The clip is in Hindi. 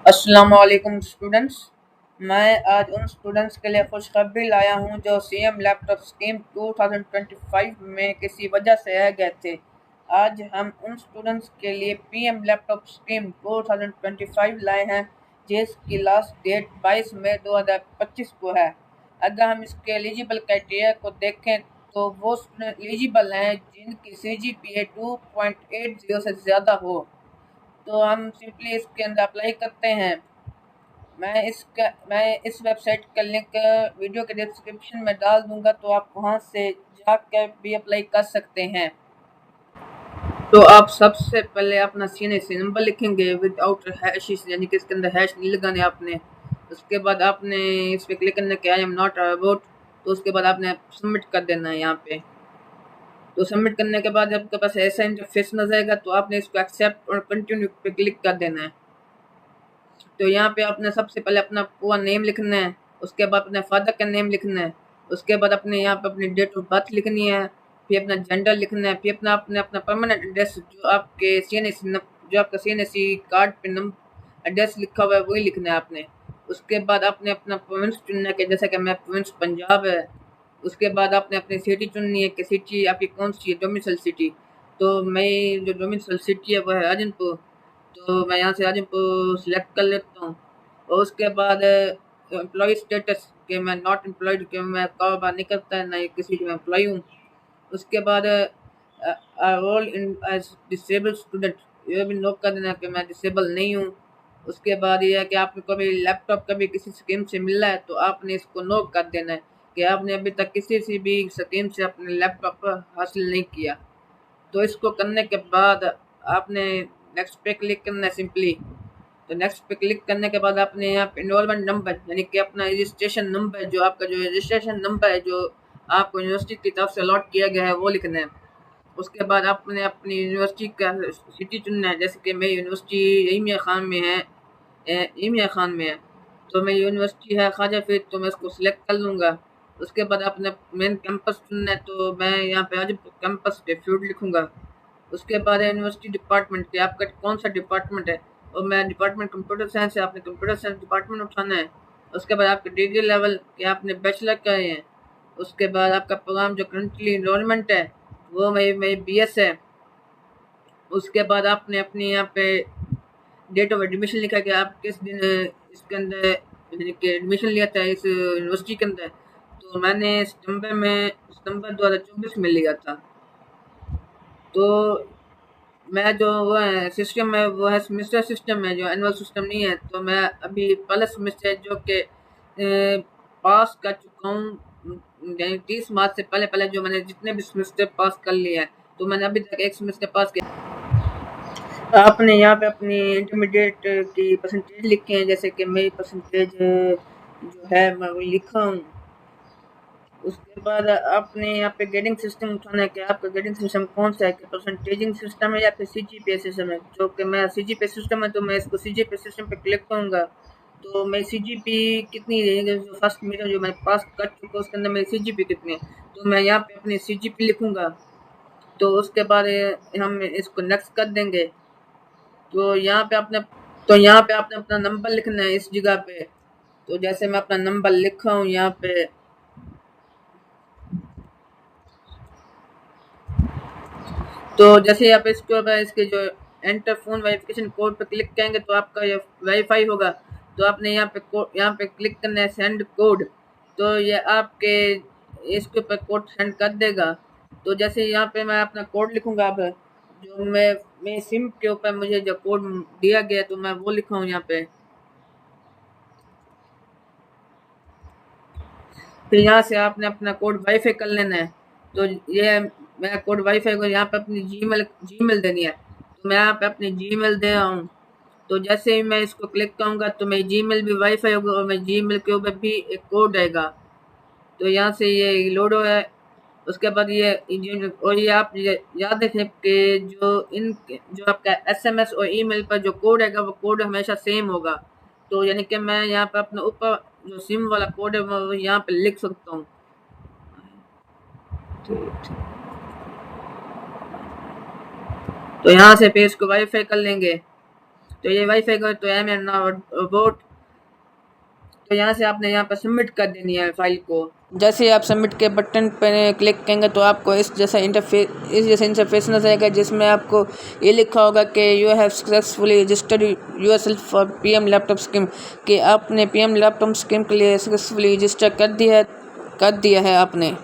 अस्सलाम वालेकुम स्टूडेंट्स। मैं आज उन स्टूडेंट्स के लिए खुशखबरी लाया हूं जो सीएम लैपटॉप स्कीम 2025 में किसी वजह से रह गए थे। आज हम उन स्टूडेंट्स के लिए पीएम लैपटॉप स्कीम 2025 लाए हैं जिसकी लास्ट डेट 22 मई 2025 को है। अगर हम इसके एलिजिबल क्राइटेरिया को देखें तो वो स्टूडेंट एलिजिबल हैं जिनकी CGPA 2.80 से ज़्यादा हो। तो हम सिंपली इसके अंदर अप्लाई करते हैं। मैं इस वेबसाइट का लिंक वीडियो के डिस्क्रिप्शन में डाल दूंगा, तो आप वहां से जाकर भी अप्लाई कर सकते हैं। तो आप सबसे पहले अपना CNC नंबर लिखेंगे विदाउट हैश, यानी कि इसके अंदर हैश नहीं लगाने आपने। उसके बाद आपने इस पर क्लिक करना कि आई एम नॉट अबाउट, तो उसके बाद आपने सबमिट कर देना है यहाँ पे। तो सबमिट करने के बाद आपके पास ऐसा इंटरफेस नजर आएगा, तो आपने इसको एक्सेप्ट और कंटिन्यू पे क्लिक कर देना है। तो यहाँ पे आपने सबसे पहले अपना पूरा नेम लिखना है, उसके बाद अपने फादर का नेम लिखना है, उसके बाद अपने यहाँ पे अपनी डेट ऑफ बर्थ लिखनी है, फिर अपना जेंडर लिखना है, फिर अपना अपना परमानेंट एड्रेस जो आपका CNSE कार्ड पे एड्रेस लिखा हुआ है वही लिखना है आपने। उसके बाद आपने अपना प्रोविंस चुनना है कि जैसे कि मैं प्रोविंस पंजाब है। उसके बाद आपने अपनी सिटी चुननी है कि सिटी आपकी कौन सी है, डोमिसाइल सिटी। तो मैं जो डोमिसाइल सिटी है वह है राजनपुर, तो मैं यहाँ से आजमपुर सिलेक्ट कर लेता हूँ। और उसके बाद एम्प्लॉय स्टेटस के मैं नॉट एम्प्लॉयड, के मैं कारोबार नहीं करता है, ना ही किसी की मैं एम्प्लॉय हूँ। उसके बाद role in as disabled student, ये भी नोट कर देना कि मैं डिसेबल नहीं हूँ। उसके बाद ये है कि आपको कभी लैपटॉप कभी किसी स्कीम से मिला है तो आपने इसको नोट कर देना है कि आपने अभी तक किसी से भी स्कीम से अपने लैपटॉप हासिल नहीं किया। तो इसको करने के बाद आपने नेक्स्ट पे क्लिक करना है सिंपली। तो नेक्स्ट पे क्लिक करने के बाद आपने यहाँ पे इनरोलमेंट नंबर, यानी कि अपना रजिस्ट्रेशन नंबर, जो आपका जो रजिस्ट्रेशन नंबर है जो आपको यूनिवर्सिटी की तरफ से अलॉट किया गया है वो लिखना है। उसके बाद आपने अपनी यूनिवर्सिटी का सिटी चुनना है, जैसे कि मेरी यूनिवर्सिटी इमिया खान में है। तो मेरी यूनिवर्सिटी है ख्वाजा फरीद, तो मैं इसको सिलेक्ट कर लूँगा। उसके बाद आपने मेन कैंपस चुनना है, तो मैं यहाँ पे आज कैंपस डेफिड लिखूँगा। उसके बाद है यूनिवर्सिटी डिपार्टमेंट कि आपका कौन सा डिपार्टमेंट है, और मैं डिपार्टमेंट कंप्यूटर साइंस है, आपने कंप्यूटर साइंस डिपार्टमेंट उठाना है। उसके बाद आपके डिग्री लेवल कि आपने बैचलर करे हैं। उसके बाद आपका प्रोग्राम जो करंटली इनरोलमेंट है वो मेरी BS है। उसके बाद आपने अपनी यहाँ पे डेट ऑफ एडमिशन लिखा कि आप किस दिन इसके अंदर यानी कि एडमिशन लिया था इस यूनिवर्सिटी के अंदर। तो मैंने सितंबर 2024 में लिया था। तो मैं जो वो है सिस्टम है वो है सेमेस्टर सिस्टम है, जो एनुअल सिस्टम नहीं है। तो मैं अभी पहला सेमेस्टर जो कि पास कर चुका हूँ, यानी 30 मार्च से पहले पहले जो मैंने जितने भी सेमेस्टर पास कर लिए हैं, तो मैंने अभी तक एक सेमेस्टर पास किया। आपने यहाँ पे अपनी इंटरमीडिएट की परसेंटेज लिखी है, जैसे कि मेरी परसेंटेज जो है मैं वो लिखा हूँ। उसके बाद आपने यहाँ पे ग्रेडिंग सिस्टम उठाना है कि आपका ग्रेडिंग सिस्टम कौन सा है, कि परसेंटेजिंग सिस्टम है या फिर CGPA सिस्टम है। जो कि मैं CGPA सिस्टम है, तो मैं इसको CGPA सिस्टम पे क्लिक करूँगा। तो मैं CGP कितनी रहेगी, जो फर्स्ट मेरा जो मैं पास कर चुका हूँ उसके अंदर मेरी CGP कितनी है, तो मैं यहाँ पे अपनी CGP लिखूँगा। तो उसके बाद हम इसको नेक्स्ट कर देंगे। तो यहाँ पे आपने अपना नंबर लिखना है इस जगह पे। तो जैसे मैं अपना नंबर लिखा हूँ यहाँ पे, तो जैसे आप इसके जो एंटर फोन वेरिफिकेशन कोड पे क्लिक करेंगे तो आपका ये वेरीफाई होगा। तो आपने यहाँ पे क्लिक करना है सेंड कोड। तो ये आपके इसके ऊपर कोड सेंड कर देगा। तो जैसे यहाँ पे मैं अपना कोड लिखूंगा, अब जो मैं सिम के ऊपर मुझे जो कोड दिया गया तो मैं वो लिखा हूँ यहाँ पे। फिर यहाँ से आपने अपना कोड वाईफाई कर लेना है। तो ये मैं कोड वाईफाई को यहाँ पे अपनी जीमेल देनी है। तो मैं यहाँ पे अपनी जीमेल दे रहा हूँ। तो जैसे ही मैं इसको क्लिक करूँगा तो मेरी जीमेल भी वाईफाई होगा और मेरी जीमेल के ऊपर भी एक कोड आएगा। तो यहाँ से ये लोड हो है। उसके बाद और ये आप याद रखें कि जो आपका SMS और ईमेल पर जो कोड आएगा वो कोड हमेशा सेम होगा। तो यानी कि मैं यहाँ पे अपने ऊपर जो सिम वाला कोड है वो यहाँ पे लिख सकता हूँ। तो यहाँ से फिर इसको वाईफाई कर लेंगे। तो ये वाईफाई का तो है मेरा नाम अबाउट। तो यहाँ से आपने यहाँ पर सबमिट कर देनी है फाइल को। जैसे ही आप सबमिट के बटन पर क्लिक करेंगे तो आपको इस जैसा इंटरफेस नजर आएगा, जिसमें आपको ये लिखा होगा कि you have successfully registered yourself for PM laptop scheme, कि आपने पीएम लैपटॉप स्कीम के लिए सक्सेसफुली रजिस्टर कर दिया है आपने।